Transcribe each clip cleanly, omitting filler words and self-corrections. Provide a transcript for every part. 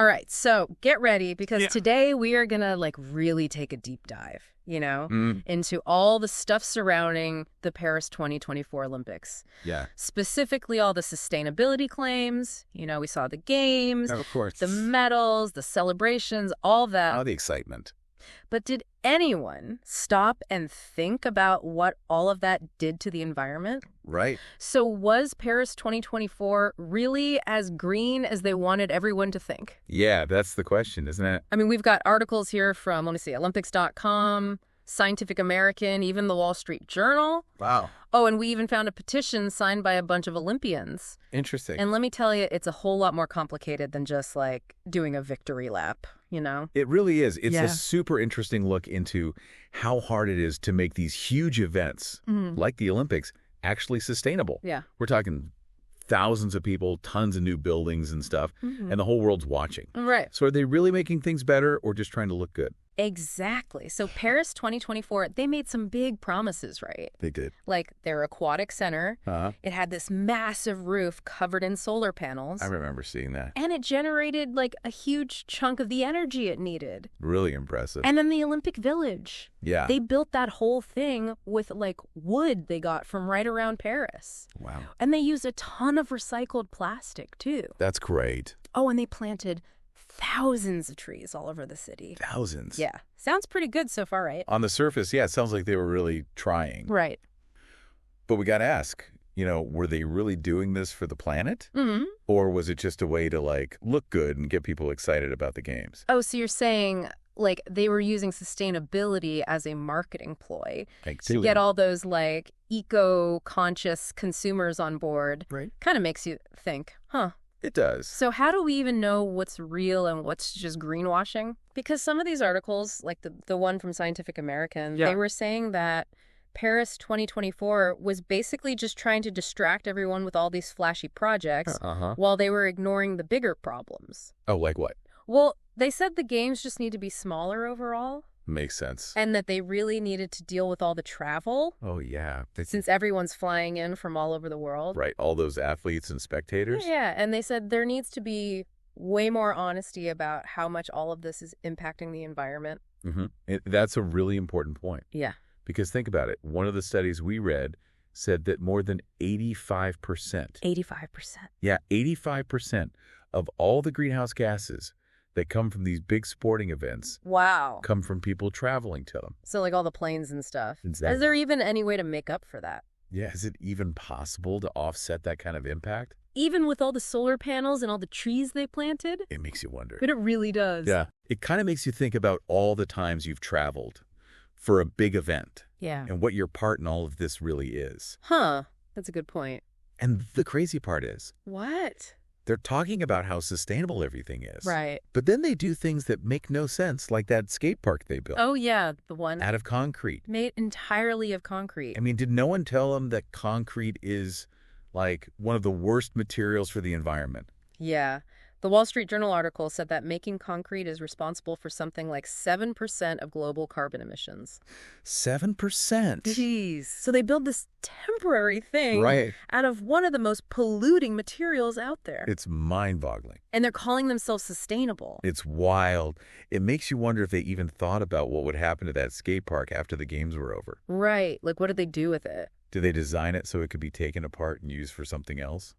right, so get ready because Yeah. today we are going to like really take a deep dive, into all the stuff surrounding the Paris 2024 Olympics. Yeah. Specifically all the sustainability claims. We saw the games, Of course. the medals, the celebrations, all that. Oh, the excitement. But did anyone stop and think about what all of that did to the environment? Right. So was Paris 2024 really as green as they wanted everyone to think? Yeah, that's the question, isn't it? I mean, we've got articles here from, let me see, Olympics.com, Scientific American, even the Wall Street Journal. Wow. Oh, and we even found a petition signed by a bunch of Olympians. Interesting. And let me tell you, it's a whole lot more complicated than just like doing a victory lap, It really is. It's Yeah. a super interesting look into how hard it is to make these huge events, like the Olympics, actually sustainable. Yeah. We're talking thousands of people, tons of new buildings and stuff, and the whole world's watching. Right. So are they really making things better or just trying to look good? Exactly. So Paris 2024, they made some big promises, right? They did. Like their aquatic center, Uh-huh. it had this massive roof covered in solar panels. I remember seeing that. And it generated like a huge chunk of the energy it needed. Really impressive. And then the Olympic Village. Yeah. They built that whole thing with like wood they got from right around Paris. Wow. And they used a ton of recycled plastic too. That's great. Oh, and they planted thousands of trees all over the city. Thousands. Yeah. Sounds pretty good so far, right? On the surface, yeah, it sounds like they were really trying. Right. But we got to ask, were they really doing this for the planet? Mm-hmm. Or was it just a way to, look good and get people excited about the games? Oh, so you're saying like they were using sustainability as a marketing ploy to get all those like eco-conscious consumers on board. Right. Kind of makes you think, huh? It does. So how do we even know what's real and what's just greenwashing? Because some of these articles, like the one from Scientific American, they were saying that Paris 2024 was basically just trying to distract everyone with all these flashy projects while they were ignoring the bigger problems. Oh, like what? Well, they said the games just need to be smaller overall. Makes sense. And that they really needed to deal with all the travel. Oh, yeah. Since everyone's flying in from all over the world. Right. All those athletes and spectators. Yeah. And they said there needs to be way more honesty about how much all of this is impacting the environment. That's a really important point. Yeah. Because think about it. One of the studies we read said that more than 85%. 85%. Yeah, 85% of all the greenhouse gases that come from these big sporting events Wow. come from people traveling to them. So like all the planes and stuff. Exactly. Is there even any way to make up for that? Yeah, is it even possible to offset that kind of impact? Even with all the solar panels and all the trees they planted? It makes you wonder. But it really does. Yeah. It kind of makes you think about all the times you've traveled for a big event Yeah. and what your part in all of this really is. Huh. That's a good point. And the crazy part is, What? they're talking about how sustainable everything is. Right. But then they do things that make no sense, like that skate park they built. Oh, yeah. The one Out of concrete. made entirely of concrete. I mean, did no one tell them that concrete is like one of the worst materials for the environment? Yeah. The Wall Street Journal article said that making concrete is responsible for something like 7% of global carbon emissions. 7%. Jeez. So they build this temporary thing Right. out of one of the most polluting materials out there. It's mind-boggling. And they're calling themselves sustainable. It's wild. It makes you wonder if they even thought about what would happen to that skate park after the games were over. Right. Like, what did they do with it? Did they design it so it could be taken apart and used for something else?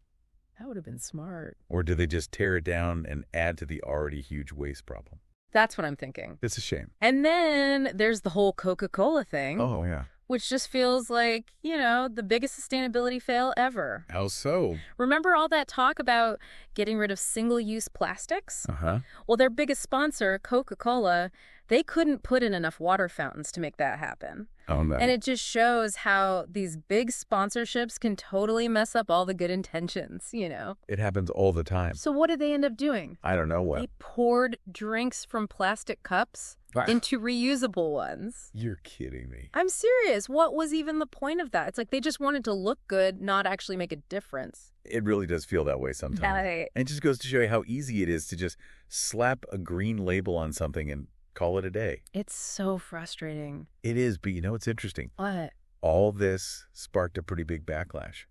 That would have been smart. Or did they just tear it down and add to the already huge waste problem? That's what I'm thinking. It's a shame. And then there's the whole Coca-Cola thing, Oh, yeah. which just feels like, the biggest sustainability fail ever. How so? Remember all that talk about getting rid of single-use plastics? Uh-huh. Well, their biggest sponsor, Coca-Cola, they couldn't put in enough water fountains to make that happen. Oh, no. And it just shows how these big sponsorships can totally mess up all the good intentions, It happens all the time. So what did they end up doing? I don't know what. They poured drinks from plastic cups into reusable ones. You're kidding me. I'm serious. What was even the point of that? It's like they just wanted to look good, not actually make a difference. It really does feel that way sometimes. Right. And it just goes to show you how easy it is to just slap a green label on something and call it a day. It's so frustrating. It is, but it's interesting. What? All this sparked a pretty big backlash.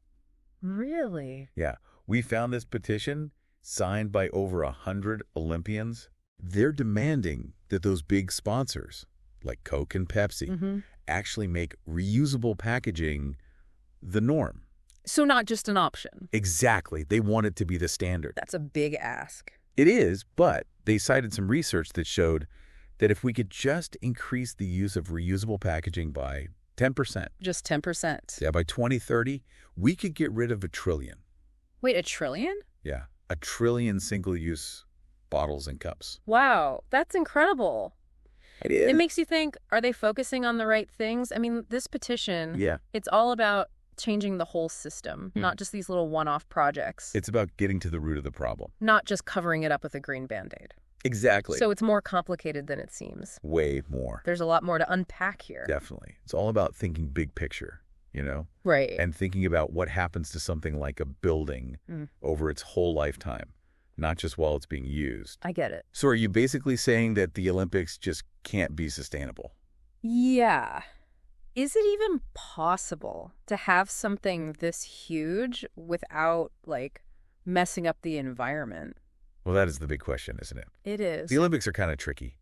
Really? Yeah. We found this petition, signed by over 100 Olympians. They're demanding that those big sponsors, like Coke and Pepsi, actually make reusable packaging the norm. So not just an option. Exactly. They want it to be the standard. That's a big ask. It is, but they cited some research that showed that if we could just increase the use of reusable packaging by 10%. Just 10%. Yeah, by 2030, we could get rid of 1 trillion. Wait, 1 trillion? Yeah, 1 trillion single-use bottles and cups. Wow, that's incredible. It is. It makes you think, are they focusing on the right things? I mean, this petition, it's all about changing the whole system, not just these little one-off projects. It's about getting to the root of the problem. Not just covering it up with a green Band-Aid. Exactly. So it's more complicated than it seems. Way more. There's a lot more to unpack here. Definitely. It's all about thinking big picture, you know? Right. And thinking about what happens to something like a building over its whole lifetime, not just while it's being used. I get it. So are you basically saying that the Olympics just can't be sustainable? Yeah. Is it even possible to have something this huge without, like, messing up the environment? Well, that is the big question, isn't it? It is. The Olympics are kind of tricky.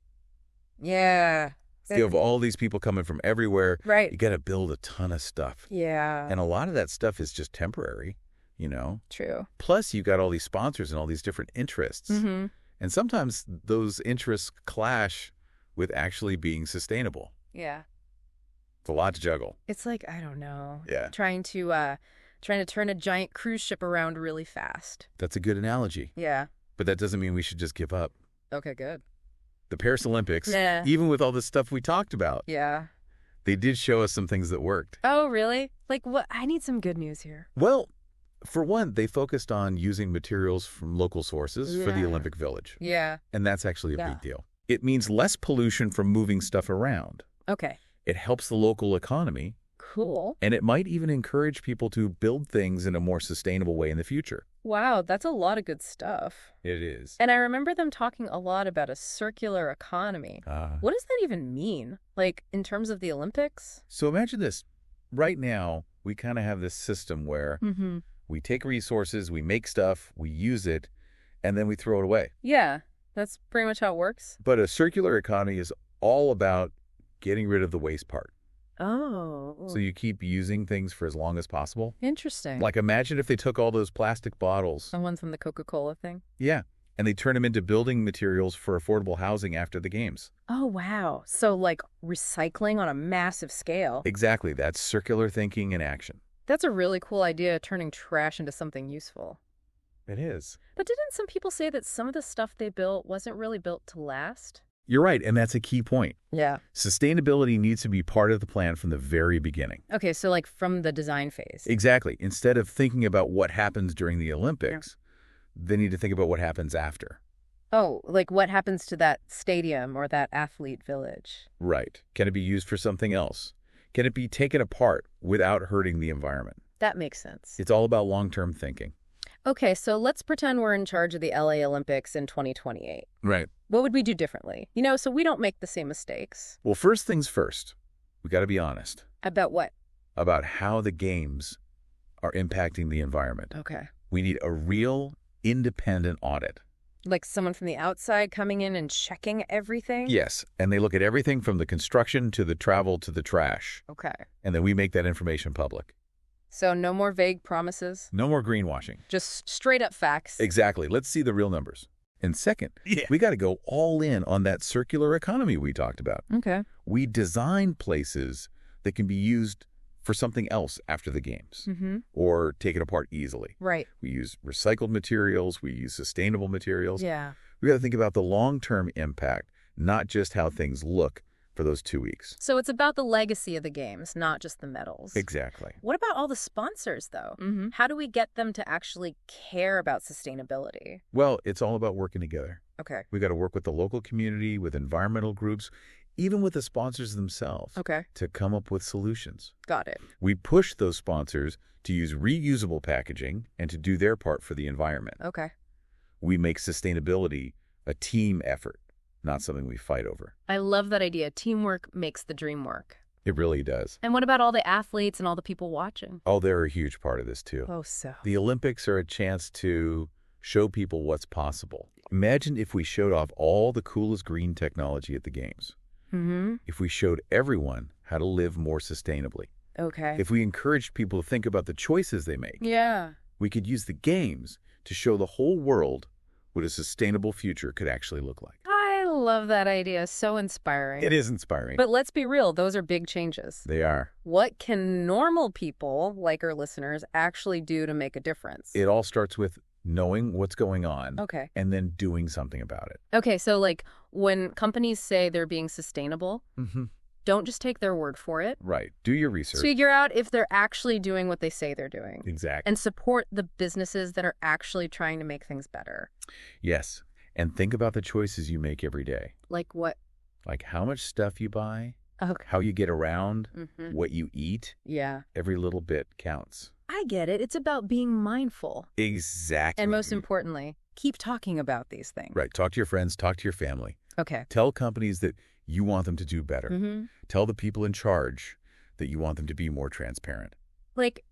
Yeah. You have all these people coming from everywhere. Right. You got to build a ton of stuff. Yeah. And a lot of that stuff is just temporary, you know? True. Plus, you got all these sponsors and all these different interests. And sometimes those interests clash with actually being sustainable. Yeah. It's a lot to juggle. It's like, I don't know. Yeah. Trying to turn a giant cruise ship around really fast. That's a good analogy. Yeah. But that doesn't mean we should just give up. Okay, good. The Paris Olympics, even with all the stuff we talked about, they did show us some things that worked. Oh, really? Like what? I need some good news here. Well, for one, they focused on using materials from local sources for the Olympic Village. Yeah. And that's actually a big deal. It means less pollution from moving stuff around. Okay. It helps the local economy. Cool. And it might even encourage people to build things in a more sustainable way in the future. Wow, that's a lot of good stuff. It is. And I remember them talking a lot about a circular economy. What does that even mean? Like, in terms of the Olympics? So imagine this. Right now, we kind of have this system where we take resources, we make stuff, we use it, and then we throw it away. Yeah, that's pretty much how it works. But a circular economy is all about getting rid of the waste part. Oh. So you keep using things for as long as possible. Interesting. Like imagine if they took all those plastic bottles. The ones from the Coca-Cola thing? Yeah. And they turn them into building materials for affordable housing after the games. Oh, wow. So like recycling on a massive scale. Exactly. That's circular thinking in action. That's a really cool idea, turning trash into something useful. It is. But didn't some people say that some of the stuff they built wasn't really built to last? You're right, and that's a key point. Yeah. Sustainability needs to be part of the plan from the very beginning. Okay, so like from the design phase. Exactly. Instead of thinking about what happens during the Olympics, they need to think about what happens after. Oh, like what happens to that stadium or that athlete village? Right. Can it be used for something else? Can it be taken apart without hurting the environment? That makes sense. It's all about long-term thinking. Okay, so let's pretend we're in charge of the LA Olympics in 2028. Right. What would we do differently? You know, so we don't make the same mistakes. Well, first things first, we got to be honest. About what? About how the games are impacting the environment. Okay. We need a real independent audit. Like someone from the outside coming in and checking everything? Yes, and they look at everything from the construction to the travel to the trash. Okay. And then we make that information public. So no more vague promises? No more greenwashing. Just straight up facts? Exactly. Let's see the real numbers. And second, we got to go all in on that circular economy we talked about. Okay. We design places that can be used for something else after the games or taken apart easily. Right. We use recycled materials. We use sustainable materials. Yeah. We got to think about the long-term impact, not just how things look for those 2 weeks. So it's about the legacy of the games, not just the medals. Exactly. What about all the sponsors, though? How do we get them to actually care about sustainability? Well, it's all about working together. Okay. We got to work with the local community, with environmental groups, even with the sponsors themselves to come up with solutions. Got it. We push those sponsors to use reusable packaging and to do their part for the environment. Okay. We make sustainability a team effort, not something we fight over. I love that idea. Teamwork makes the dream work. It really does. And what about all the athletes and all the people watching? Oh, they're a huge part of this too. Oh, so. The Olympics are a chance to show people what's possible. Imagine if we showed off all the coolest green technology at the games. If we showed everyone how to live more sustainably. Okay. If we encouraged people to think about the choices they make. Yeah. We could use the games to show the whole world what a sustainable future could actually look like. I love that idea. So inspiring. It is inspiring. But let's be real. Those are big changes. They are. What can normal people, like our listeners, actually do to make a difference? It all starts with knowing what's going on. Okay. And then doing something about it. Okay, so like when companies say they're being sustainable, don't just take their word for it. Right. Do your research. Figure out if they're actually doing what they say they're doing. Exactly. And support the businesses that are actually trying to make things better. Yes. And think about the choices you make every day. Like what? Like how much stuff you buy, Okay. how you get around, what you eat. Yeah. Every little bit counts. I get it. It's about being mindful. Exactly. And most importantly, keep talking about these things. Right. Talk to your friends. Talk to your family. Okay. Tell companies that you want them to do better. Tell the people in charge that you want them to be more transparent. Like,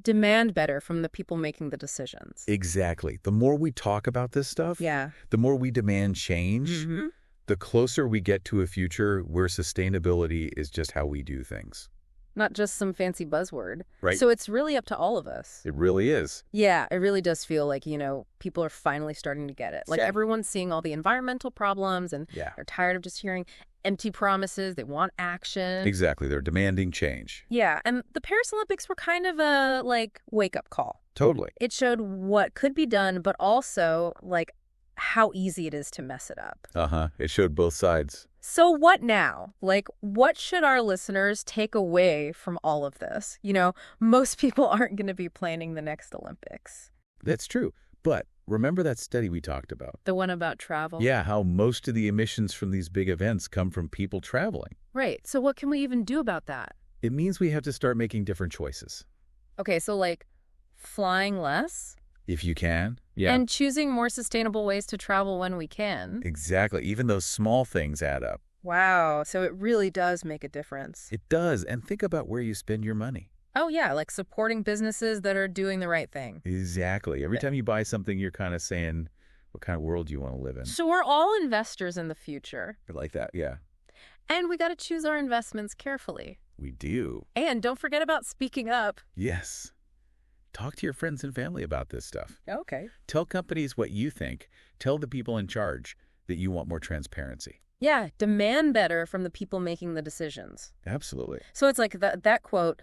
demand better from the people making the decisions. Exactly. The more we talk about this stuff, the more we demand change, the closer we get to a future where sustainability is just how we do things. Not just some fancy buzzword. Right. So it's really up to all of us. It really is. Yeah, it really does feel like, people are finally starting to get it. Like everyone's seeing all the environmental problems and they're tired of just hearing empty promises. They want action. Exactly. They're demanding change. Yeah, and the Paris Olympics were kind of a, wake-up call. Totally. It showed what could be done, but also, how easy it is to mess it up. It showed both sides. So what now? What should our listeners take away from all of this? Most people aren't going to be planning the next Olympics. That's true. But remember that study we talked about? The one about travel? Yeah, how most of the emissions from these big events come from people traveling. Right. So what can we even do about that? It means we have to start making different choices. Okay, so flying less? If you can. Yeah. And choosing more sustainable ways to travel when we can. Exactly. Even those small things add up. Wow. So it really does make a difference. It does. And think about where you spend your money. Oh, yeah. Supporting businesses that are doing the right thing. Exactly. Every time you buy something, you're kind of saying, what kind of world do you want to live in? So we're all investors in the future. Like that, yeah. And we got to choose our investments carefully. We do. And don't forget about speaking up. Yes. Talk to your friends and family about this stuff. Okay. Tell companies what you think. Tell the people in charge that you want more transparency. Yeah, demand better from the people making the decisions. Absolutely. So it's like that quote,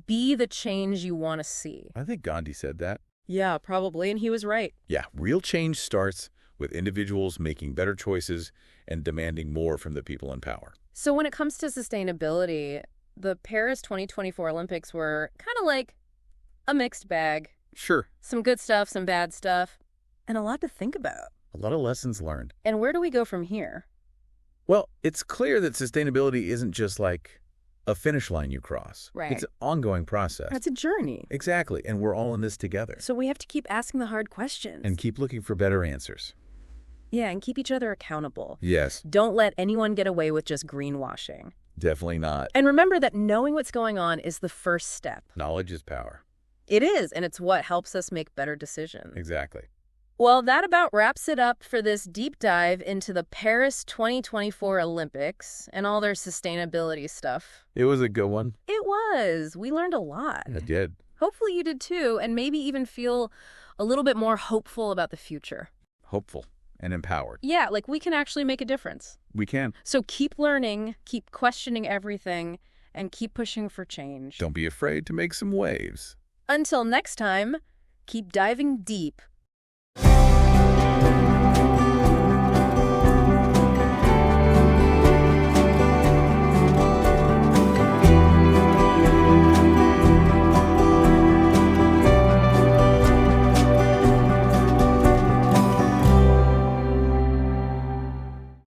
be the change you want to see. I think Gandhi said that. Yeah, probably, and he was right. Yeah, real change starts with individuals making better choices and demanding more from the people in power. So when it comes to sustainability, the Paris 2024 Olympics were kind of like a mixed bag. Sure. Some good stuff, some bad stuff, and a lot to think about. A lot of lessons learned. And where do we go from here? Well, it's clear that sustainability isn't just like a finish line you cross. Right. It's an ongoing process. It's a journey. Exactly. And we're all in this together. So we have to keep asking the hard questions. And keep looking for better answers. Yeah, and keep each other accountable. Yes. Don't let anyone get away with just greenwashing. Definitely not. And remember that knowing what's going on is the first step. Knowledge is power. It is, and it's what helps us make better decisions. Exactly. Well, that about wraps it up for this deep dive into the Paris 2024 Olympics and all their sustainability stuff. It was a good one. It was. We learned a lot. I did. Hopefully you did too, and maybe even feel a little bit more hopeful about the future. Hopeful and empowered. Yeah, we can actually make a difference. We can. So keep learning, keep questioning everything, and keep pushing for change. Don't be afraid to make some waves. Until next time, keep diving deep.